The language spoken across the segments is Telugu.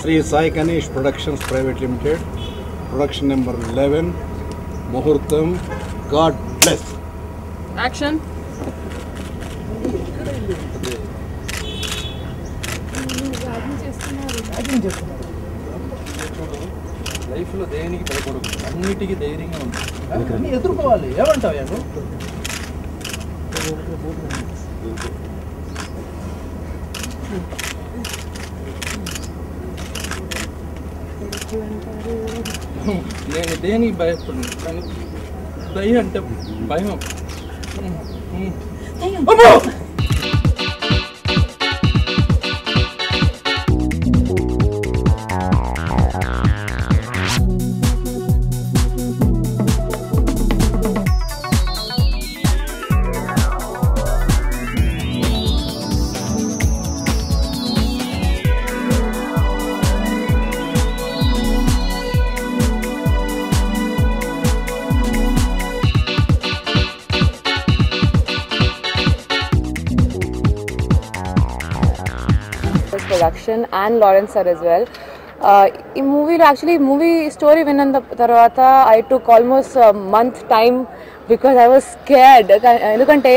Sri Sai Ganesh Productions Private Limited, production number 11, Muhurtam. God bless. Action. Life లో దేనికి భయపడదు, అన్నిటికీ ధైర్యంగా ఉంటుంది, ఎదుర్కోవాలి. ఏమంటావు యాను? నేను దేనికి భయపడను, కానీ దయ్యం అంటే భయం. Production and Lawrence sir as well. ఈ మూవీలో యాక్చువల్లీ మూవీ స్టోరీ విన్న తర్వాత I took almost month time because I was scared. ఎందుకంటే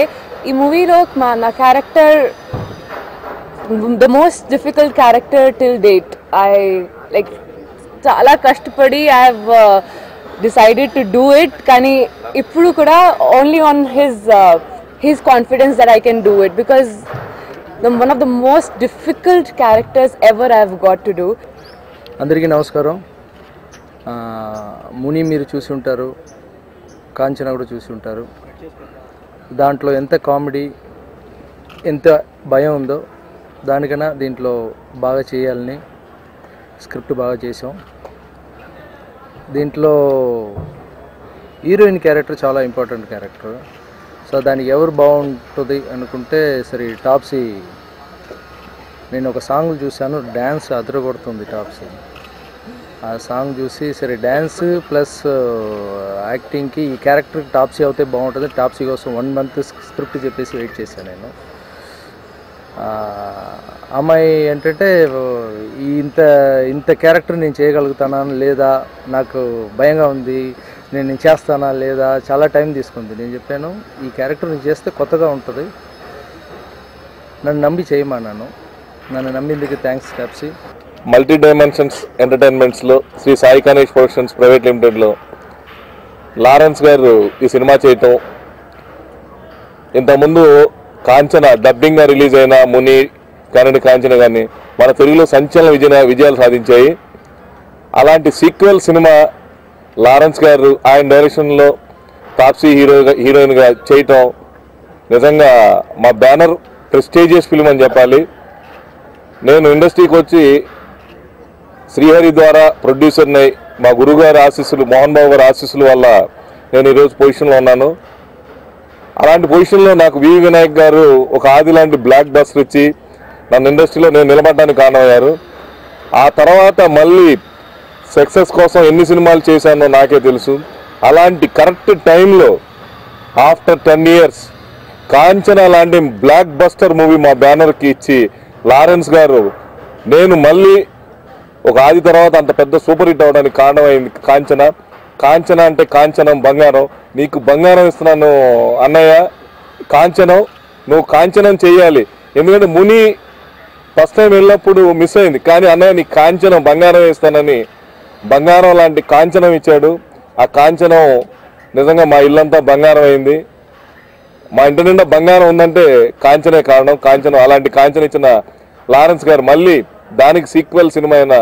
ఈ మూవీలో నా character the most difficult character till date. I like చాలా కష్టపడి I have decided to do it. కానీ ఇప్పుడు కూడా only on his confidence that I can do it because one of the most difficult characters ever I have got to do. అందరికీ నమస్కారం. ముని మీరు చూసి ఉంటారు, కాంచన కూడా చూసి ఉంటారు. దాంట్లో ఎంత కామెడీ, ఎంత భయం ఉందో దానికన్నా దీంట్లో బాగా చేయాలని స్క్రిప్ట్ బాగా చేసాం. దీంట్లో హీరోయిన్ క్యారెక్టర్ చాలా ఇంపార్టెంట్ క్యారెక్టర్. సో దానికి ఎవరు బాగుంటుంది అనుకుంటే సరే టాప్సీ. నేను ఒక సాంగ్ చూశాను, డ్యాన్స్ అదరగొడుతుంది టాప్సీ. ఆ సాంగ్ చూసి సరే డ్యాన్స్ ప్లస్ యాక్టింగ్కి ఈ క్యారెక్టర్ టాప్సీ అవుతే బాగుంటుంది. టాప్సీ కోసం 1 month స్క్రిప్ట్ చెప్పేసి వెయిట్ చేశాను నేను. అమ్మాయి ఏంటంటే ఇంత క్యారెక్టర్ నేను చేయగలుగుతానా లేదా, నాకు భయంగా ఉంది, నేను చేస్తానా లేదా, చాలా టైం తీసుకుంది. నేను చెప్పాను ఈ క్యారెక్టర్ నేను చేస్తే కొత్తగా ఉంటుంది, నన్ను నమ్మి చేయమన్నాను. నన్ను నమ్మిందుకు థ్యాంక్స్ టాప్సీ. మల్టీ డైమెన్షన్స్ ఎంటర్టైన్మెంట్స్లో శ్రీ సాయి గణేష్ ప్రొడక్షన్స్ ప్రైవేట్ లిమిటెడ్లో లారెన్స్ గారు ఈ సినిమా చేయటం, ఇంతకుముందు కాంచన డబ్బింగ్గా రిలీజ్ అయిన ముని కానీ కాంచన కానీ మన తెలుగులో సంచలన విజయాలు సాధించాయి. అలాంటి సీక్వెల్ సినిమా లారెన్స్ గారు ఆయన డైరెక్షన్లో టాప్సీ హీరోయిన్గా చేయటం నిజంగా మా బ్యానర్ ప్రెస్టీజియస్ ఫిల్మ్ అని చెప్పాలి. నేను ఇండస్ట్రీకి వచ్చి శ్రీహరి ద్వారా ప్రొడ్యూసర్ని మా గురుగారి ఆశీస్సులు, మోహన్ బాబు గారి ఆశీస్సుల వల్ల నేను ఈరోజు పొజిషన్లో ఉన్నాను. అలాంటి పొజిషన్లో నాకు వి వినాయక్ గారు ఒక ఆది లాంటి బ్లాక్ బస్టర్ ఇచ్చి నన్ను ఇండస్ట్రీలో నేను నిలబడడానికి కారణమయ్యారు. ఆ తర్వాత మళ్ళీ సక్సెస్ కోసం ఎన్ని సినిమాలు చేశానో నాకే తెలుసు. అలాంటి కరెక్ట్ టైంలో ఆఫ్టర్ 10 years కాంచన లాంటి బ్లాక్ బస్టర్ మూవీ మా బ్యానర్కి ఇచ్చి లారెన్స్ గారు నేను మళ్ళీ ఒక ఆది తర్వాత అంత పెద్ద సూపర్ హిట్ అవడానికి కారణమైంది కాంచన. కాంచన అంటే కాంచనం బంగారం, నీకు బంగారం ఇస్తున్నాను అన్నయ్య, కాంచనం నువ్వు కాంచనం చేయాలి. ఎందుకంటే ముని ఫస్ట్ టైం వెళ్ళినప్పుడు మిస్ అయింది, కానీ అన్నయ్య నీకు కాంచనం బంగారం ఇస్తానని బంగారం లాంటి కాంచనం ఇచ్చాడు. ఆ కాంచనం నిజంగా మా ఇల్లంతా బంగారం అయింది. మా ఇంటి నిండా బంగారం ఉందంటే కాంచనే కారణం. కాంచనం అలాంటి కాంచన ఇచ్చిన లారెన్స్ గారు మళ్ళీ దానికి సీక్వెల్ సినిమా అయిన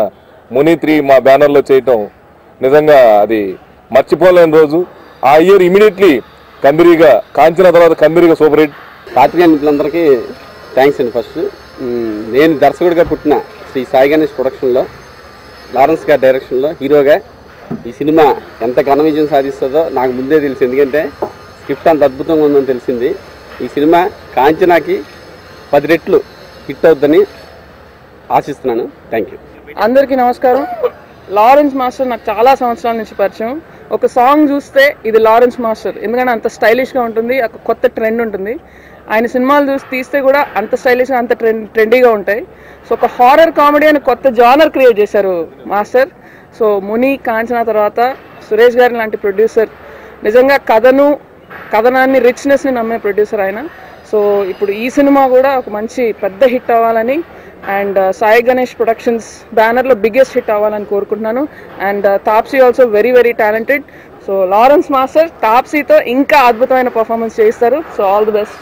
ముని 3 మా బ్యానర్లో చేయటం నిజంగా అది మర్చిపోలేని రోజు. ఆ ఇయర్ ఇమీడియట్లీ కందిరిగా కాంచన తర్వాత కందిరిగా సూపర్ హిట్. పాత్రికేయ మిత్రులందరికీ థ్యాంక్స్ అండి. ఫస్ట్ నేను దర్శకుడిగా పుట్టిన శ్రీ సాయి గణేష్ ప్రొడక్షన్లో లారెన్స్ గారి డైరెక్షన్లో హీరోగా ఈ సినిమా ఎంత ఘన విజయం సాధిస్తుందో నాకు ముందే తెలిసింది. ఎందుకంటే స్క్రిప్ట్ అంత అద్భుతంగా ఉందని తెలిసింది. ఈ సినిమా కాంచనాకి 10 రెట్లు హిట్ అవుతుందని ఆశిస్తున్నాను. Thank you. అందరికీ నమస్కారం. లారెన్స్ మాస్టర్ నాకు చాలా సంవత్సరాల నుంచి పరిచయం. ఒక సాంగ్ చూస్తే ఇది లారెన్స్ మాస్టర్, ఎందుకంటే అంత స్టైలిష్గా ఉంటుంది, ఒక కొత్త ట్రెండ్ ఉంటుంది. ఆయన సినిమాలు చూసి తీస్తే కూడా అంత స్టైలిష్గా అంత ట్రెండీగా ఉంటాయి. సో ఒక హారర్ కామెడీ అని కొత్త జానర్ క్రియేట్ చేశారు మాస్టర్. సో ముని, కాంచన తర్వాత సురేష్ గారి లాంటి ప్రొడ్యూసర్, నిజంగా కథనాన్ని రిచ్నెస్ని నమ్మే ప్రొడ్యూసర్ ఆయన. సో ఇప్పుడు ఈ సినిమా కూడా ఒక మంచి పెద్ద హిట్ అవ్వాలని అండ్ సాయి గణేష్ ప్రొడక్షన్స్ బ్యానర్లో బిగ్గెస్ట్ హిట్ అవ్వాలని కోరుకుంటున్నాను. And Taapsee also very very talented. So Lawrence master తాప్సీతో ఇంకా అద్భుతమైన పర్ఫార్మెన్స్ చేయిస్తారు. So all the best.